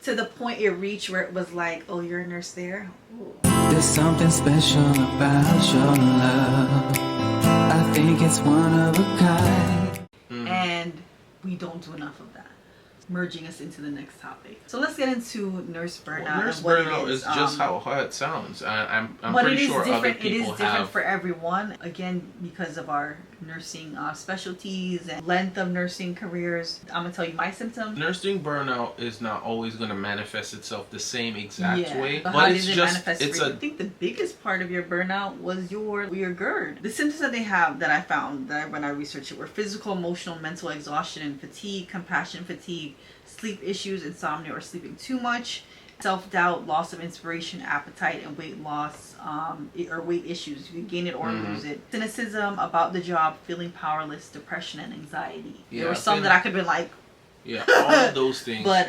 to the point it reached where it was like, oh, you're a nurse there? Ooh. There's something special about your love. I think it's one of a kind. And we don't do enough of that. Merging us into the next topic. So let's get into nurse burnout. Well, nurse burnout is just how it sounds. I'm pretty sure other people it is different have. for everyone. Again, because of our nursing specialties and length of nursing careers. I'm gonna tell you my symptoms. Nursing burnout is not always going to manifest itself the same exact way, but but how it's did it just manifest it's for you? a I think the biggest part of your burnout was your GERD. The symptoms that they have that I found that when I researched it were physical, emotional, mental exhaustion and fatigue, compassion fatigue, sleep issues, insomnia or sleeping too much, self-doubt, loss of inspiration, appetite, and weight loss, or weight issues. You gain it or lose it. Cynicism about the job, feeling powerless, depression, and anxiety. Yeah, there were some that I could have been like, yeah, all of those things. but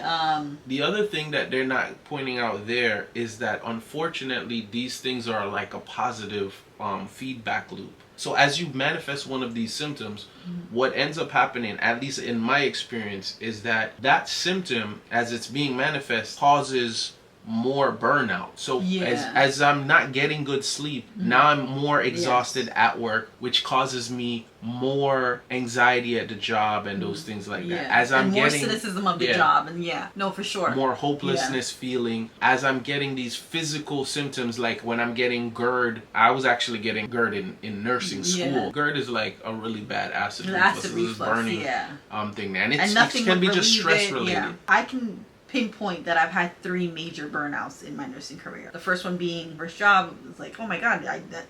the other thing that they're not pointing out there is that unfortunately these things are like a positive feedback loop. So as you manifest one of these symptoms, what ends up happening, at least in my experience, is that that symptom, as it's being manifest, causes more burnout. So as I'm not getting good sleep, now I'm more exhausted at work, which causes me more anxiety at the job and those things like that. As I'm more getting cynicism of the job, and no, for sure, more hopelessness feeling. As I'm getting these physical symptoms, like when I'm getting GERD, I was actually getting GERD in nursing school. GERD is like a really bad acid reflux, burning thing, and it can be just stress related. I can pinpoint that I've had 3 major burnouts in my nursing career. The first one being first job, it was like, oh my god,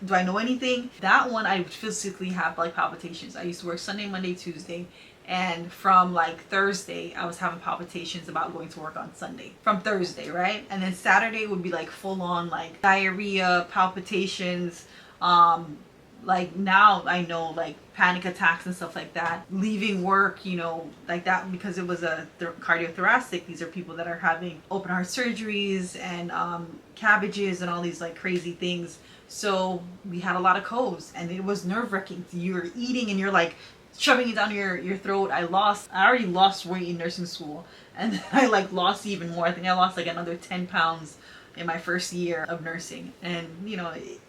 do I know anything? That one I physically have like palpitations. I used to work Sunday, Monday, Tuesday, and from like Thursday I was having palpitations about going to work on Sunday. From Thursday, right? And then Saturday would be like full on like diarrhea, palpitations, like now I know like panic attacks and stuff like that. Leaving work, like that, because it was a cardiothoracic. These are people that are having open heart surgeries and cabbages and all these like crazy things. So we had a lot of codes, and it was nerve-wracking. You're eating and you're like shoving it down your throat. I already lost weight in nursing school, and then I like lost even more. I think I lost like another 10 pounds in my first year of nursing. And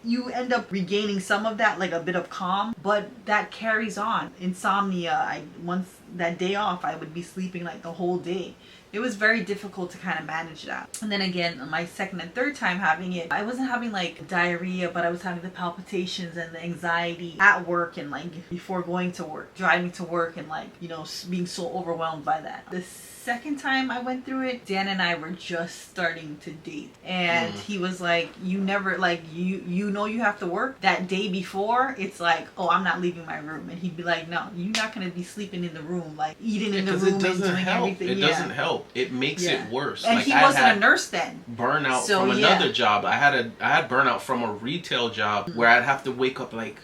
you end up regaining some of that, like a bit of calm, but that carries on. Insomnia, once that day off I would be sleeping like the whole day. It was very difficult to kind of manage that. And then again, my second and third time having it, I wasn't having like diarrhea, but I was having the palpitations and the anxiety at work, and like before going to work, driving to work, and like being so overwhelmed by that. The second time I went through it, Dan and I were just starting to date, and he was like, you never, like, you have to work that day before. It's like, oh, I'm not leaving my room. And he'd be like, no, you're not going to be sleeping in the room, like eating in the room and doing everything. It doesn't help. It makes it worse. And like, he wasn't a nurse then. Burnout from another job. I had burnout from a retail job where I'd have to wake up like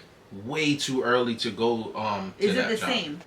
way too early to go to Is it that the job. same?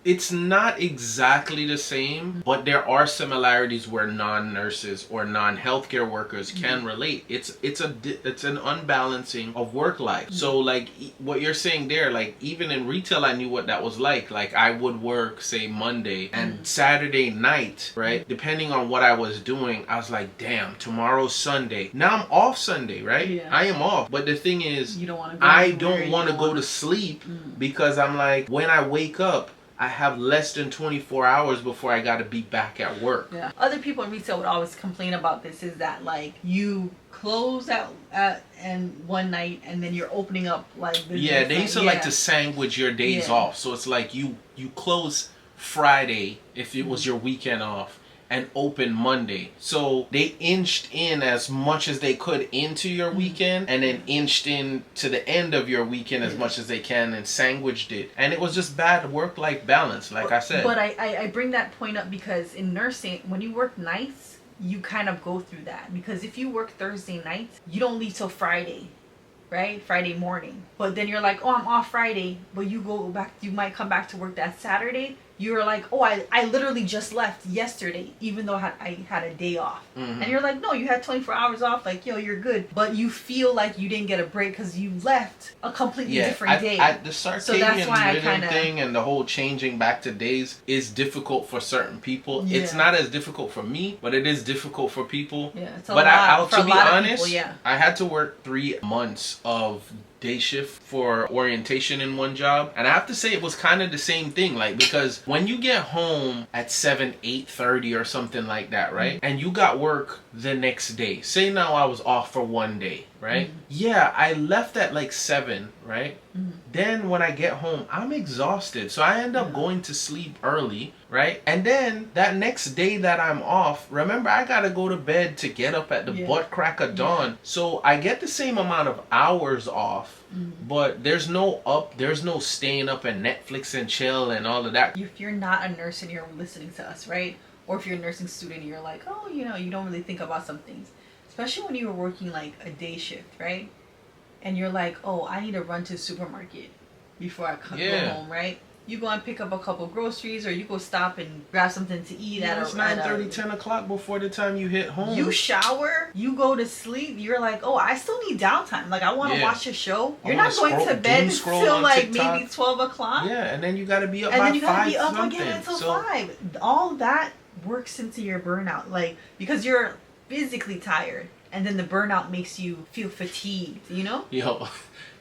It's not exactly the same, but there are similarities where non-nurses or non-healthcare workers can relate. It's an unbalancing of work life. So like what you're saying there, like even in retail I knew what that was like. Like I would work say Monday and Saturday night, right? Depending on what I was doing, I was like, damn, tomorrow's Sunday. Now I'm off Sunday, right? Yeah. I am off. But the thing is, I don't want to go to sleep because I'm like, when I wake up, I have less than 24 hours before I got to be back at work. Yeah. Other people in retail would always complain about this, is that like you close at and one night and then you're opening up like the they used to like to sandwich your days off. So it's like you close Friday if it was your weekend off, and open Monday. So they inched in as much as they could into your weekend, and then inched in to the end of your weekend as much as they can, and sandwiched it. And it was just bad work-life balance, like I said. But I bring that point up because in nursing, when you work nights, you kind of go through that. Because if you work Thursday nights, you don't leave till Friday, right? Friday morning. But then you're like, oh, I'm off Friday. But you might come back to work that Saturday. you were like, oh, I literally just left yesterday, even though I had a day off. And you're like, no, you had 24 hours off. Like, yo, you're good. But you feel like you didn't get a break because you left a completely different day. The circadian rhythm thing and the whole changing back to days is difficult for certain people. Yeah. It's not as difficult for me, but it is difficult for people. Yeah, it's to be honest, I had to work 3 months of day shift for orientation in one job, and I have to say it was kind of the same thing, like, because when you get home at 8:30 or something like that, right, and you got work the next day, say now I was off for one day, right, yeah, I left at like 7, right, then when I get home I'm exhausted, so I end up going to sleep early, right, and then that next day that I'm off, remember, I gotta go to bed to get up at the butt crack of dawn, so I get the same amount of hours off, but there's no staying up and Netflix and chill and all of that. If you're not a nurse and you're listening to us, right, or if you're a nursing student and you're like, oh, you know, you don't really think about some things, especially when you were working like a day shift, right, and you're like, oh, I need to run to the supermarket before I go home, right? You go and pick up a couple groceries, or you go stop and grab something to eat at it's 9:30, 10 o'clock before the time you hit home. You shower, you go to sleep, you're like, oh, I still need downtime. Like, I want to watch a show. You're not going to bed until like TikTok. Maybe 12 o'clock. Yeah, and then you got to be up by 5. And then you got to be up again until 5. All that works into your burnout. Like, because you're physically tired, and then the burnout makes you feel fatigued, you know? Yo.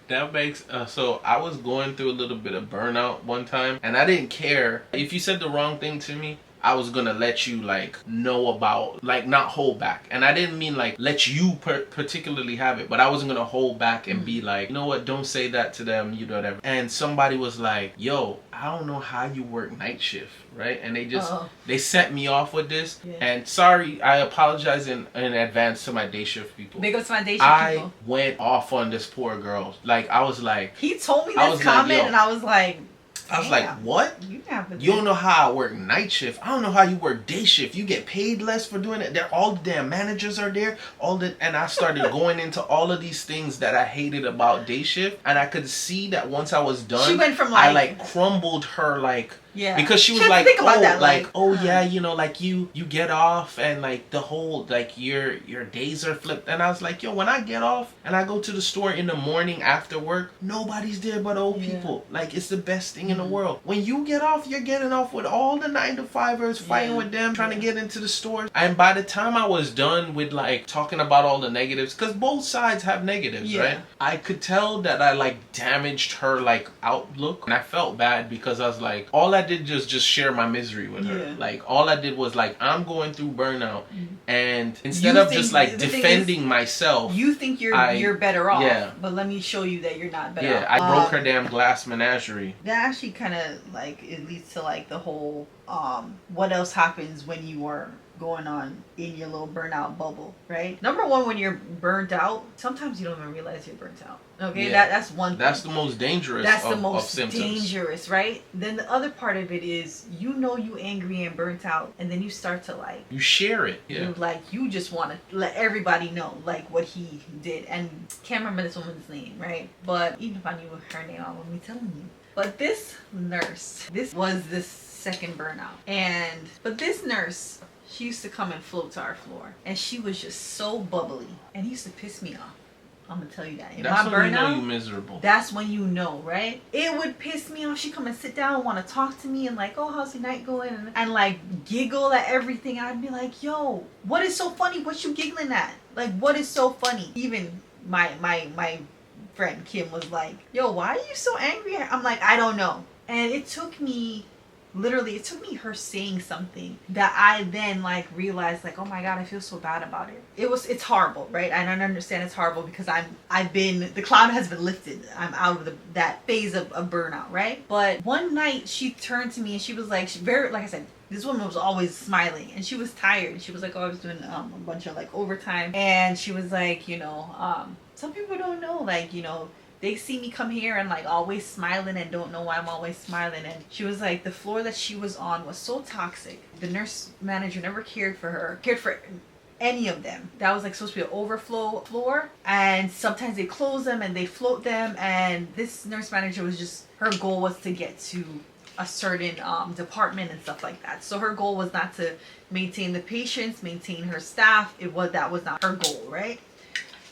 That makes so I was going through a little bit of burnout one time, and I didn't care if you said the wrong thing to me. I was gonna let you like know about, like, not hold back, and I didn't mean like let you particularly have it, but I wasn't gonna hold back and be like, you know what, don't say that to them, you know, whatever. And somebody was like, yo, I don't know how you work night shift, right? And they just they set me off with this, and sorry, I apologize in advance to my day shift people. Big up to my day shift people. I went off on this poor girl. Like, I was like, he told me this comment, and I was like, what? You don't know how I work night shift. I don't know how you work day shift. You get paid less for doing it. All the damn managers are there. And I started going into all of these things that I hated about day shift. And I could see that once I was done, she went from like, I like crumbled her like. Yeah. Because she was like, yeah, you know, like you get off and like the whole like your days are flipped. And I was like, yo, when I get off and I go to the store in the morning after work, nobody's there but old people. Like, it's the best thing in the world. When you get off, you're getting off with all the 9-to-5ers, fighting with them, trying to get into the stores. And by the time I was done with like talking about all the negatives, because both sides have negatives, right? I could tell that I like damaged her like outlook, and I felt bad because I was like, all I did just share my misery with her. Like, all I did was like, I'm going through burnout, and instead of just like defending myself, you think you're better off, but let me show you that you're not better off. I broke her damn glass menagerie. That actually kind of like, it leads to like the whole what else happens when you are going on in your little burnout bubble, right? Number one, when you're burnt out, sometimes you don't even realize you're burnt out. Okay, that's one thing. That's the most dangerous. That's the most dangerous, right? Then the other part of it is, you know, you angry and burnt out, and then you start to like, you share it. You like, you just want to let everybody know like what he did, and can't remember this woman's name, right? But even if I knew her name, I wouldn't be telling you. But this nurse, this was this second burnout, but this nurse, she used to come and float to our floor, and she was just so bubbly, and it used to piss me off. I'm gonna tell you that. In that's my when burnout, you know you miserable. That's when you know, right? It would piss me off. She'd come and sit down and want to talk to me and like, oh, how's your night going? And like giggle at everything. I'd be like, yo, what is so funny? What you giggling at? Like, what is so funny? Even my friend Kim was like, yo, why are you so angry? I'm like, I don't know. And it took me her saying something that I then like realized, like, oh my god, I feel so bad about it. It's horrible, right? I don't understand it's horrible because the cloud has been lifted. I'm out of that phase of burnout, right? But one night she turned to me and she was like, like I said, this woman was always smiling, and she was tired. She was like, oh, I was doing a bunch of like overtime, and she was like, you know, some people don't know, like, you know, they see me come here and like always smiling and don't know why I'm always smiling. And she was like, the floor that she was on was so toxic. The nurse manager never cared for any of them. That was like supposed to be an overflow floor, and sometimes they close them and they float them, and this nurse manager was just, her goal was to get to a certain department and stuff like that. So her goal was not to maintain the patients, maintain her staff. That was not her goal, right?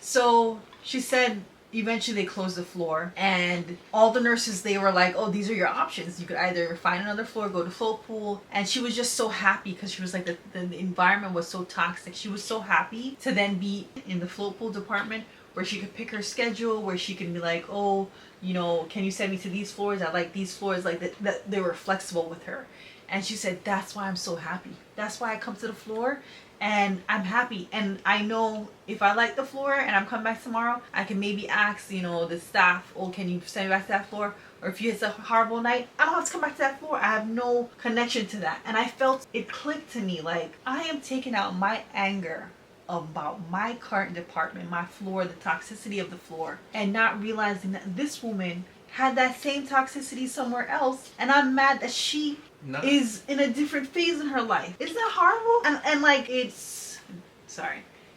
So she said eventually they closed the floor, and all the nurses, they were like, oh, these are your options. You could either find another floor, go to float pool. And she was just so happy because she was like, the environment was so toxic. She was so happy to then be in the float pool department where she could pick her schedule, where she can be like, oh, you know, can you send me to these floors? I like these floors. Like that they were flexible with her. And she said, that's why I'm so happy. That's why I come to the floor and I'm happy. And I know if I like the floor and I'm coming back tomorrow, I can maybe ask, you know, the staff, oh, can you send me back to that floor? Or if it's a horrible night, I don't have to come back to that floor. I have no connection to that. And I felt it clicked to me, like I am taking out my anger about my current department, my floor, the toxicity of the floor, and not realizing that this woman had that same toxicity somewhere else, and I'm mad that she is in a different phase in her life. Isn't that horrible? And like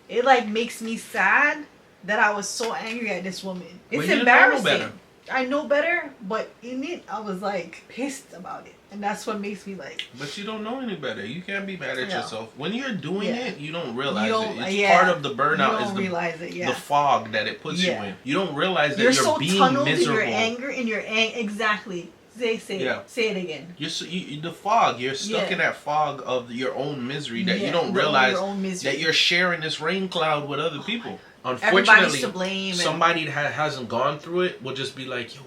it like makes me sad that I was so angry at this woman. It's embarrassing. I know better, but in it I was like pissed about it. And that's what makes me like... But you don't know any better. You can't be mad at yourself. When you're doing it, you don't realize it. It's part of the burnout. You don't realize it, the fog that it puts you in. You don't realize that you're so being tunneled miserable. in your anger, exactly. Say it again. The fog. You're stuck in that fog of your own misery that you don't realize that you're sharing this rain cloud with other people. Unfortunately, to blame, somebody that hasn't gone through it will just be like, yo,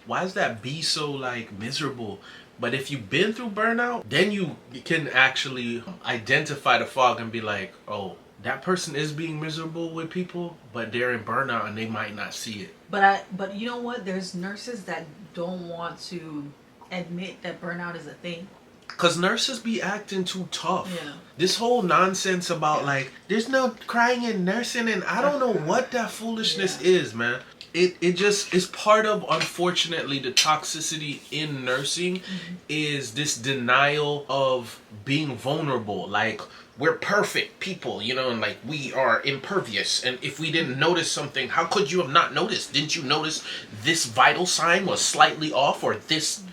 why is that bee so like miserable? But if you've been through burnout, then you can actually identify the fog and be like, oh, that person is being miserable with people, but they're in burnout and they might not see it. But you know what? There's nurses that don't want to admit that burnout is a thing. Because nurses be acting too tough. Yeah. This whole nonsense about like, there's no crying in nursing, and I don't know what that foolishness is, man. It just is part of, unfortunately, the toxicity in nursing is this denial of being vulnerable. Like, we're perfect people, you know, and like we are impervious. And if we didn't notice something, how could you have not noticed? Didn't you notice this vital sign was slightly off, or this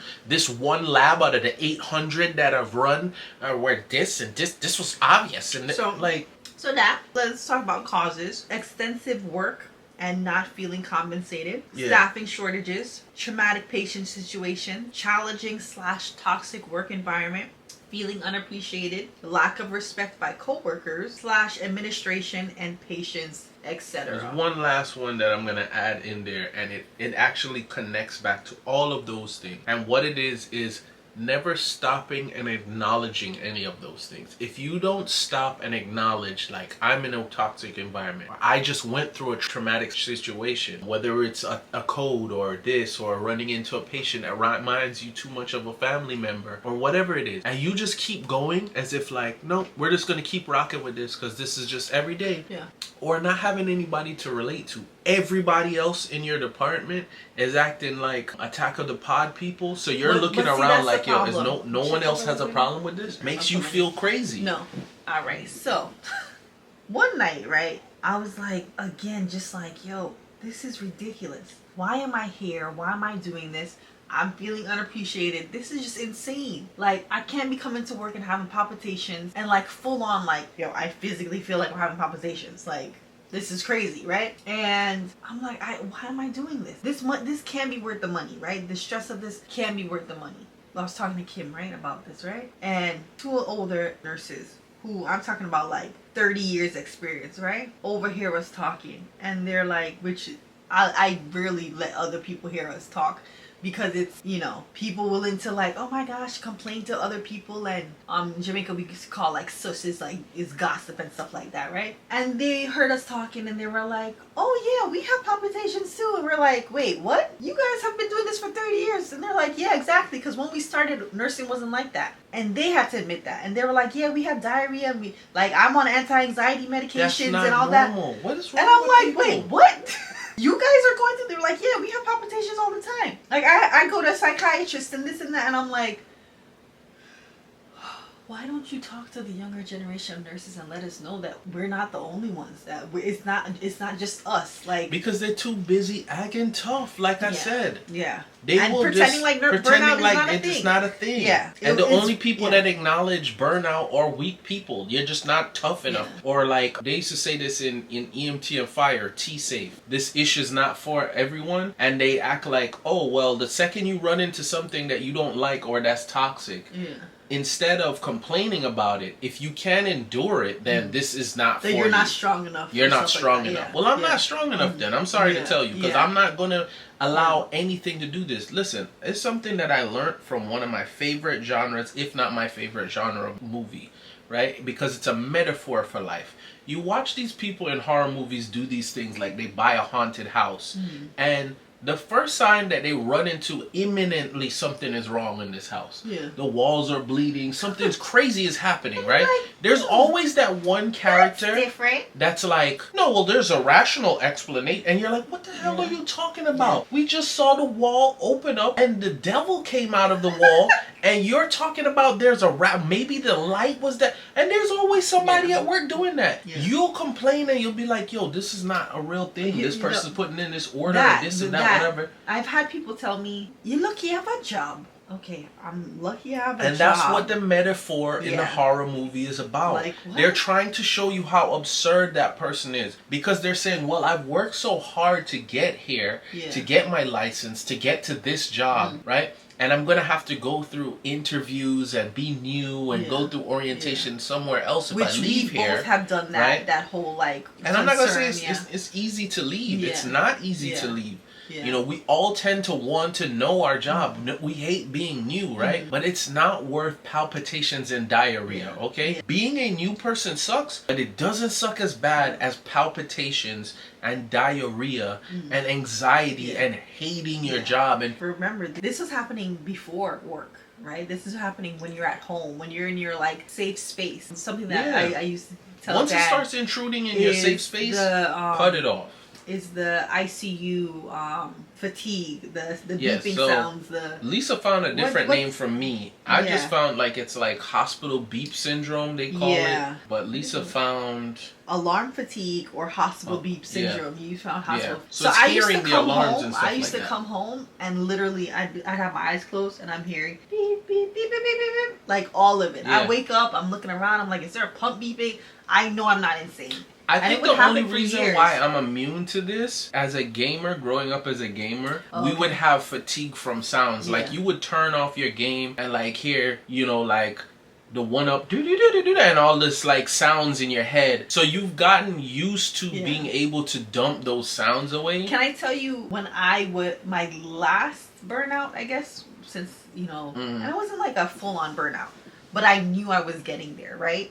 one lab out of the 800 that I've run where this was obvious? And so let's talk about causes: extensive work and not feeling compensated, staffing shortages, traumatic patient situation, challenging / toxic work environment, feeling unappreciated, lack of respect by coworkers / administration and patients, etc. There's one last one that I'm going to add in there, and it actually connects back to all of those things. And what it is never stopping and acknowledging any of those things. If you don't stop and acknowledge, like, I'm in a toxic environment, I just went through a traumatic situation, whether it's a code or this, or running into a patient that reminds you too much of a family member, or whatever it is, and you just keep going as if like, no, we're just going to keep rocking with this because this is just every day, or not having anybody to relate to. Everybody else in your department is acting like Attack of the Pod people, so you're looking around like, yo, is no one else has a problem with this? Makes you feel crazy. No. All right. So one night, right, I was like, again, just like, yo, this is ridiculous. Why am I here? Why am I doing this? I'm feeling unappreciated. This is just insane. Like, I can't be coming to work and having palpitations and like full on like, yo, I physically feel like I'm having palpitations. Like, this is crazy, right? And I'm like, why am I doing this? This can't be worth the money, right? The stress of this can't be worth the money. I was talking to Kim, right, about this, right? And two older nurses who I'm talking about like 30 years experience, right? Overhear us talking. And they're like, which I rarely let other people hear us talk, because it's, you know, people willing to like, oh my gosh, complain to other people, and in Jamaica we used to call like sus is gossip and stuff like that, right? And they heard us talking and they were like, oh yeah, we have palpitations too. And we're like, wait, what? You guys have been doing this for 30 years? And they're like, yeah, exactly, because when we started, nursing wasn't like that. And they had to admit that. And they were like, yeah, we have diarrhea, and I'm on anti-anxiety medications and all normal. That. What is wrong? And I'm like, people? Wait, what? You guys are going through, they're like, yeah, we have palpitations all the time. Like, I go to a psychiatrist and this and that, and I'm like, why don't you talk to the younger generation of nurses and let us know that we're not the only ones, that it's not just us, like, because they're too busy acting tough, like I said. Yeah. They And will pretending just like pretending burnout is like not a it's thing. not a thing. Yeah. And the only people yeah. that acknowledge burnout are weak people. You're just not tough enough. Yeah. Or like they used to say this in EMT and fire, T-safe. This issue's not for everyone. And they act like, oh, well, the second you run into something that you don't like or that's toxic, instead of complaining about it, if you can endure it, then this is not for you. You're not strong enough. You're not strong like enough. Yeah. Well, I'm not strong enough then. I'm sorry to tell you, because I'm not going to allow anything to do this. Listen, it's something that I learned from one of my favorite genres, if not my favorite genre of movie, right? Because it's a metaphor for life. You watch these people in horror movies do these things, like they buy a haunted house, and the first sign that they run into imminently something is wrong in this house. Yeah. The walls are bleeding. Something's crazy is happening, right? Like, there's always that one character that's like, no, well, there's a rational explanation. And you're like, what the hell are you talking about? We just saw the wall open up and the devil came out of the wall. And you're talking about there's a maybe the light was that. And there's always somebody at work doing that. Yeah. You'll complain and you'll be like, yo, this is not a real thing. This person's putting in this order and this and that. Whatever. I've had people tell me, you're lucky you have a job. Okay, I'm lucky I have a job. And that's what the metaphor in the horror movie is about. Like, they're trying to show you how absurd that person is. Because they're saying, well, I've worked so hard to get here, to get my license, to get to this job, right? And I'm going to have to go through interviews and be new and go through orientation somewhere else if I leave here. Which we both have done that, right? That whole, like, and I'm not going to say it's easy to leave. It's not easy to leave. Yeah. You know, we all tend to want to know our job. We hate being new, right? But it's not worth palpitations and diarrhea, okay? Being a new person sucks, but it doesn't suck as bad as palpitations and diarrhea and anxiety and hating your job. And remember, this was happening before work, right? This is happening when you're at home, when you're in your, like, safe space. Something that I used to tell once Dad it starts intruding in your safe space, cut it off. Is the ICU fatigue, the beeping sounds. Lisa found a different name from me. I just found like it's like hospital beep syndrome they call it. But Lisa found alarm fatigue or hospital beep syndrome. You found hospital. So I used to come home. I used to come home and literally I'd have my eyes closed and I'm hearing beep beep beep beep beep beep, beep like all of it. I wake up, I'm looking around, I'm like, is there a pump beeping? I know I'm not insane. I think the only reason why I'm immune to this, as a gamer, growing up as a gamer, we would have fatigue from sounds. Like, you would turn off your game and, like, hear, you know, like, the one-up, and all this, like, sounds in your head. So you've gotten used to being able to dump those sounds away. Can I tell you when my last burnout, I guess, since, you know, and it wasn't, like, a full-on burnout, but I knew I was getting there, right?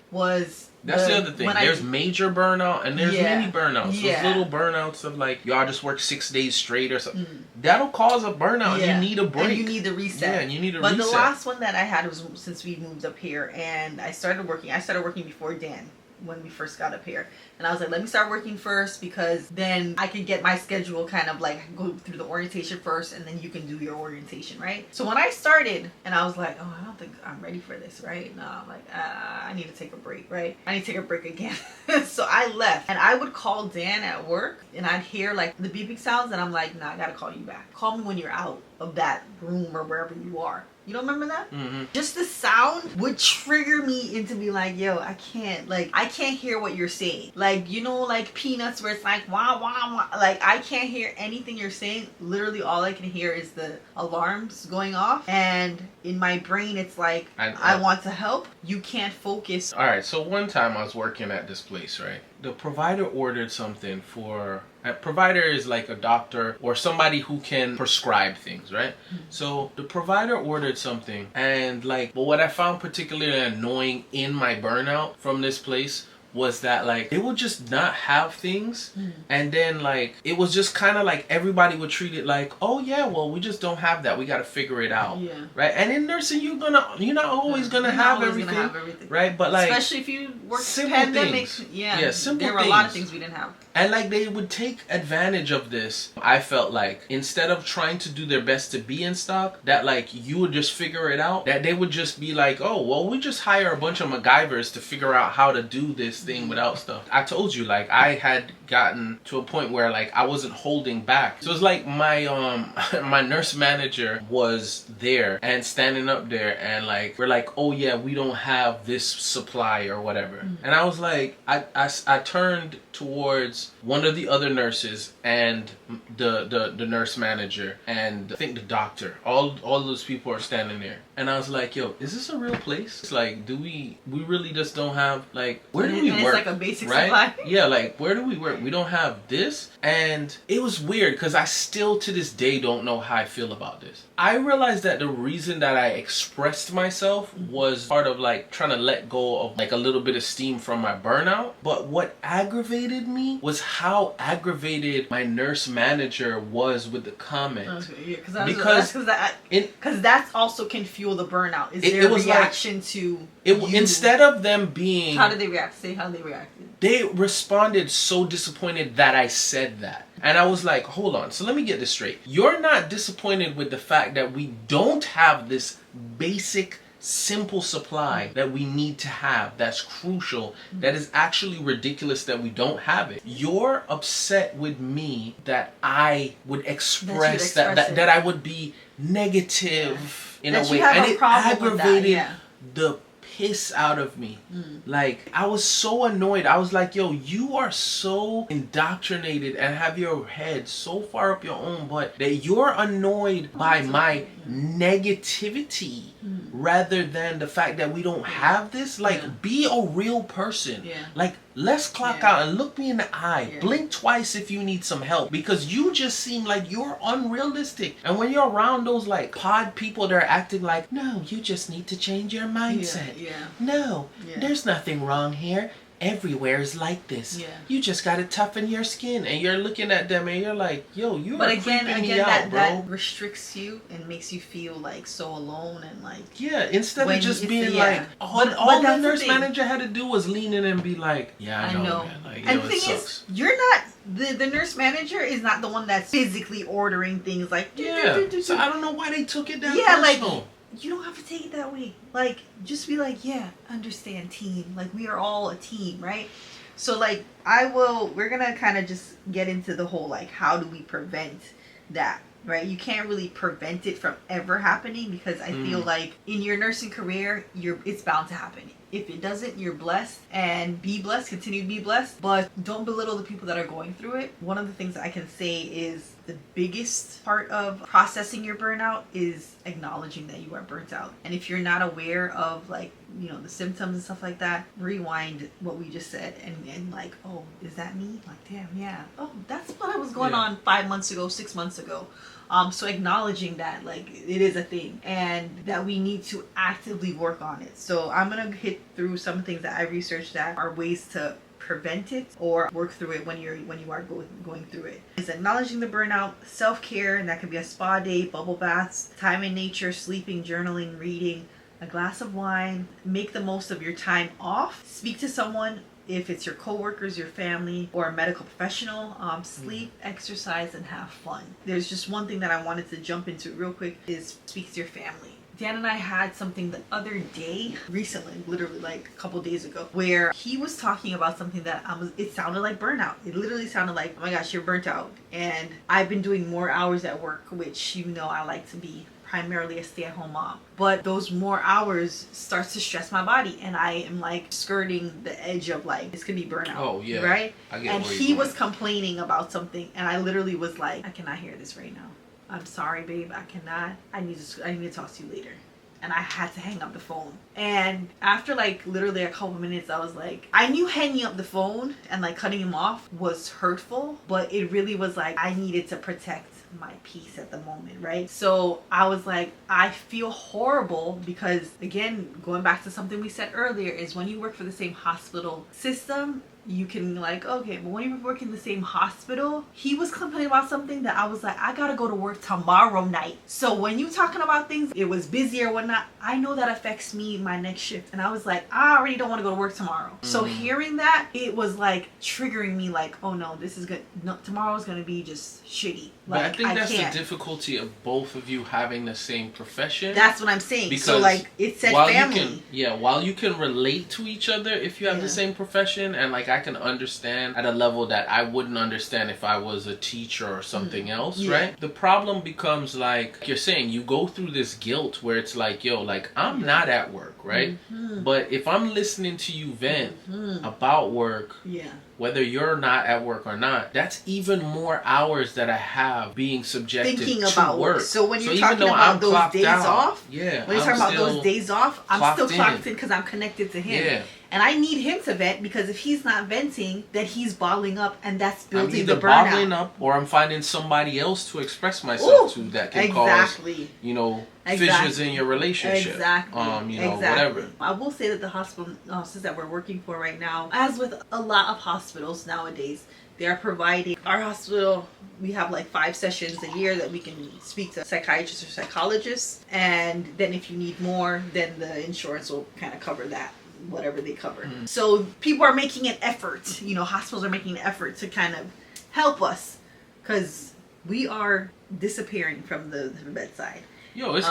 That's the other thing. There's major burnout and there's mini burnouts. Those little burnouts of like, y'all just work 6 days straight or something. That'll cause a burnout. You need a break. And you need the reset. Yeah, and you need a reset. But the last one that I had was since we moved up here and I started working before Dan when we first got up here. And I was like, let me start working first because then I can get my schedule kind of like go through the orientation first and then you can do your orientation, right? So when I started and I was like, oh, I don't think I'm ready for this, right? No, I'm like, I need to take a break, right? I need to take a break again. So I left and I would call Dan at work and I'd hear like the beeping sounds and I'm like, nah, I gotta call you back. Call me when you're out of that room or wherever you are. You don't remember that? Just the sound would trigger me into be like, yo, I can't hear what you're saying. Like, you know, like Peanuts where it's like, wah, wah, wah. Like, I can't hear anything you're saying. Literally all I can hear is the alarms going off. And in my brain, it's like, I want to help. You can't focus. All right, so one time I was working at this place, right? The provider ordered something for... A provider is like a doctor or somebody who can prescribe things, right? So the provider ordered something and like, but what I found particularly annoying in my burnout from this place was that like they would just not have things and then like it was just kind of like everybody would treat it like, oh yeah, well we just don't have that, we got to figure it out, right? And in nursing you're not always gonna have everything, right? But like especially if you work simple pandemic things. simple there were a lot of things we didn't have. And like they would take advantage of this. I felt like instead of trying to do their best to be in stock, that like you would just figure it out. That they would just be like, oh, well, we just hire a bunch of MacGyvers to figure out how to do this thing without stuff. I told you, like, I had gotten to a point where like I wasn't holding back. So it's like my my nurse manager was there and standing up there and like we're like, oh yeah, we don't have this supply or whatever. And I was like, I turned towards one of the other nurses and the nurse manager and I think the doctor. All those people are standing there. And I was like, yo, is this a real place? It's like, do we really just don't have, like, where do we work? It's like a basic supply. Yeah, like, where do we work? We don't have this. And it was weird because I still to this day don't know how I feel about this. I realized that the reason that I expressed myself was part of like trying to let go of like a little bit of steam from my burnout. But what aggravated me was how aggravated my nurse manager was with the comment. Okay, yeah, because that's also can fuel the burnout. Is their reaction like, to you? Instead of them being, how did they react? Say how they reacted. They responded so disappointed that I said that. And I was like, hold on, so let me get this straight. You're not disappointed with the fact that we don't have this basic, simple supply that we need to have, that's crucial, that is actually ridiculous that we don't have it. You're upset with me that I would express that I would be negative in a way. And it aggravated the piss out of me. Like, I was so annoyed. I was like, yo, you are so indoctrinated and have your head so far up your own butt that you're annoyed by my negativity rather than the fact that we don't have this. Like, be a real person. Like, let's clock out and look me in the eye. Blink twice if you need some help, because you just seem like you're unrealistic. And when you're around those like pod people that are acting like, no, you just need to change your mindset. No, there's nothing wrong here. Everywhere is like this. You just gotta toughen your skin. And you're looking at them and you're like, yo, you are creeping me out, bro. That restricts you and makes you feel like so alone and like, instead of just being like, all the nurse manager had to do was lean in and be like, yeah, I know. Man. Like, and the thing is, you're not the nurse manager is not the one that's physically ordering things like so I don't know why they took it that personal. Like, you don't have to take it that way. Like, just be like, understand, team. Like, we are all a team, right? So, like, we're gonna kind of just get into the whole, like, how do we prevent that, right? You can't really prevent it from ever happening, because I feel like in your nursing career, it's bound to happen. If it doesn't, you're blessed, and be blessed, continue to be blessed, but don't belittle the people that are going through it. One of the things that I can say is the biggest part of processing your burnout is acknowledging that you are burnt out. And if you're not aware of, like, you know, the symptoms and stuff like that, rewind what we just said and like, oh, is that me? Like, damn, yeah. Oh, that's what I was going on 5 months ago, 6 months ago. So acknowledging that, like, it is a thing and that we need to actively work on it. So I'm going to hit through some things that I researched that are ways to prevent it or work through it when you are going through it. Is acknowledging the burnout, self-care, and that can be a spa day, bubble baths, time in nature, sleeping, journaling, reading, a glass of wine. Make the most of your time off. Speak to someone, if it's your coworkers, your family, or a medical professional. Sleep, exercise, and have fun. There's just one thing that I wanted to jump into real quick is speak to your family. Dan and I had something the other day, recently, literally like a couple days ago, where he was talking about something that it sounded like burnout. It literally sounded like, oh my gosh, you're burnt out. And I've been doing more hours at work, which, you know, I like to be primarily a stay-at-home mom. But those more hours starts to stress my body, and I am like skirting the edge of like, this could be burnout. Oh yeah. Right? And he was complaining about something, and I literally was like, I cannot hear this right now. I'm sorry, babe. I cannot. I need to talk to you later. And I had to hang up the phone. And after like literally a couple minutes, I was like, I knew hanging up the phone and like cutting him off was hurtful, but it really was like I needed to protect my peace at the moment, right? So I was like, I feel horrible because, again, going back to something we said earlier, is when you work for the same hospital system, you can like, okay, but when you work in the same hospital, he was complaining about something that I was like, I gotta go to work tomorrow night. So when you talking about things, it was busy or whatnot, I know that affects me my next shift. And I was like, I already don't want to go to work tomorrow. So hearing that, it was like triggering me like, oh no, this is good. No, tomorrow's gonna be just shitty. But Like, I think that's can't. the difficulty of both of you having the same profession. That's what I'm saying. Because so like it said while family. while you can relate to each other if you have the same profession, and like I can understand at a level that I wouldn't understand if I was a teacher or something else, right? The problem becomes like you're saying, you go through this guilt where it's like, yo, like I'm not at work, right? But if I'm listening to you vent about work, whether you're not at work or not, that's even more hours that I have being subjected Thinking to about work. So when you're talking about those days off, when you're talking about those days off, I'm still clocked in because I'm connected to him. Yeah. And I need him to vent, because if he's not venting, then he's bottling up, and that's I'm building either the burnout. bottling up, or I'm finding somebody else to express myself to that can cause, you know, fissures in your relationship. Exactly. You know, whatever. I will say that the hospital nurses that we're working for right now, as with a lot of hospitals nowadays, they're providing, our hospital, we have like 5 sessions a year that we can speak to psychiatrists or psychologists, and then if you need more, then the insurance will kind of cover that, whatever they cover. So people are making an effort, you know, hospitals are making an effort to kind of help us, because we are disappearing from the bedside. Yo, it's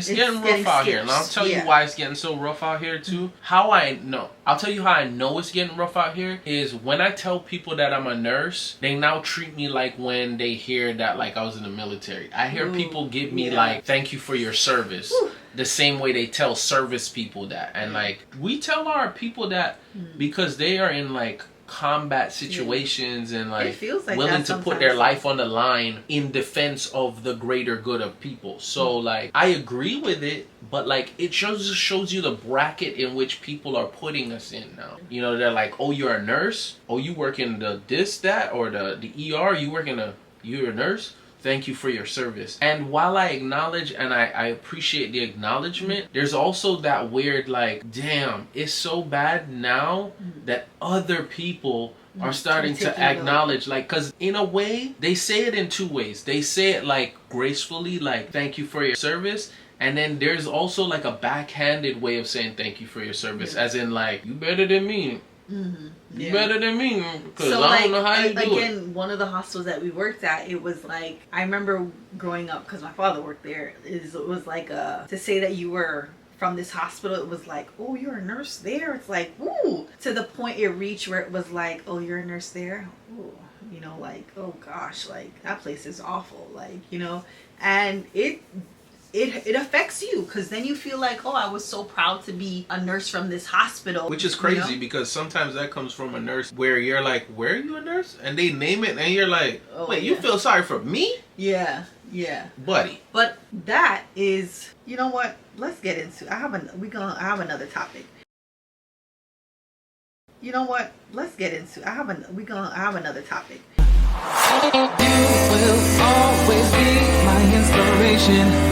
getting rough out here, and I'll tell you why it's getting so rough out here too. I'll tell you how I know it's getting rough out here is when I tell people that I'm a nurse, they now treat me like when they hear that like I was in the military. I hear people give me like, thank you for your service. The same way they tell service people that. And like we tell our people that because they are in like combat situations and like willing to put their life on the line in defense of the greater good of people. So like I agree with it, but like it shows you the bracket in which people are putting us in now. You know, they're like, oh, you're a nurse, oh, you work in the this, that, or the ER, you're a nurse, thank you for your service. And while I acknowledge and I appreciate the acknowledgement, there's also that weird like, damn, it's so bad now that other people are starting to acknowledge, like, because in a way, they say it in 2 ways. They say it like gracefully, like, thank you for your service. And then there's also like a backhanded way of saying thank you for your service, as in like, you better than me. You better than me, because so I don't know how you do it. Again, one of the hospitals that we worked at, it was like, I remember growing up, because my father worked there, it was like to say that you were from this hospital, it was like, oh, you're a nurse there? It's like, ooh, to the point it reached where it was like, oh, you're a nurse there? Ooh, you know, like, oh gosh, like that place is awful, like, you know. And it affects you, because then you feel like, oh, I was so proud to be a nurse from this hospital. Which is crazy, because sometimes that comes from a nurse where you're like, where are you a nurse? And they name it and you're like, wait, you feel sorry for me? Yeah. Buddy. But that is, you know what? Let's get into, I have another topic. You know what? Let's get into, I have another topic. You will always be my inspiration.